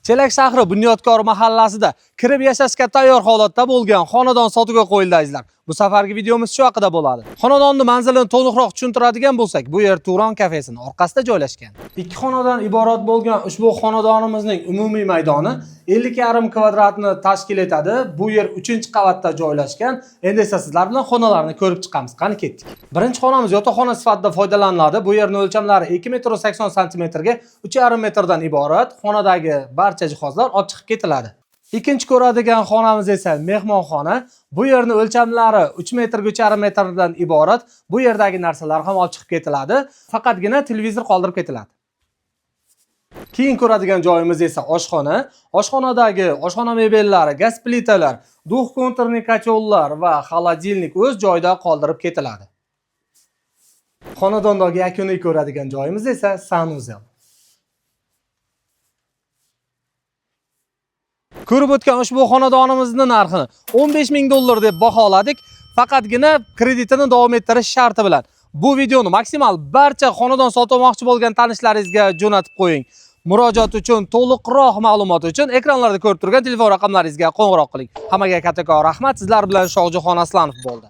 Chelak shahri Bunyodkor mahallasida kirib yashashga tayyor holatda bo'lgan xonadon sotuvga qo'yildi azizlar. Bu safargi videomiz shu haqida bo'ladi. Xonadonning manzilini to'liqroq tushuntiradigan bo'lsak, bu yer Turon kafesining orqasida joylashgan. Ikki xonadan iborat bo'lgan ushbu xonadonimizning umumiy maydoni 50,5 kvadratni tashkil etadi. Bu yer 3-qavatda joylashgan. Endi esa sizlar bilan xonalarni ko'rib chiqamiz. Qani ketdik. Birinchi xonamiz yotoqxona sifatida foydalaniladi. Bu yerning o'lchamlari 2,80 cm ga 3,5 metrdan iborat. Xonadagi barcha jihozlar olib chiqib ketiladi. Ikkinchi ko'radigan xonamiz esa mehmonxona. Bu yerning o'lchamlari 3 metr ga 3,5 metrdan iborat. Bu yerdagi narsalar ham olib chiqib ketiladi. Faqatgina televizor qoldirib ketiladi. Keyin ko'radigan joyimiz esa oshxona. Oshxonadagi oshxona mebellari, gaz plitalar, duh konturli kachollar va xolodilnik o'z joyida qoldirib ketiladi. Xonadondagi yakuniy ko'radigan joyimiz esa sanuzel. Ko'rib o'tgan ushbu xonadonimizning narxini 15 ming dollar deb baholadik. Faqatgina kreditini davom ettirish sharti bilan. Bu videoni maksimal barcha xonadon sotmoqchi bo'lgan tanishlaringizga jo'natib qo'ying. Murojaat uchun, to'liqroq ma'lumot uchun ekranlarda ko'rib turgan telefon raqamlaringizga qo'ng'iroq qiling. Hammaga kattakon rahmat. Sizlar bilan Shohjahon Aslanov bo'ldi.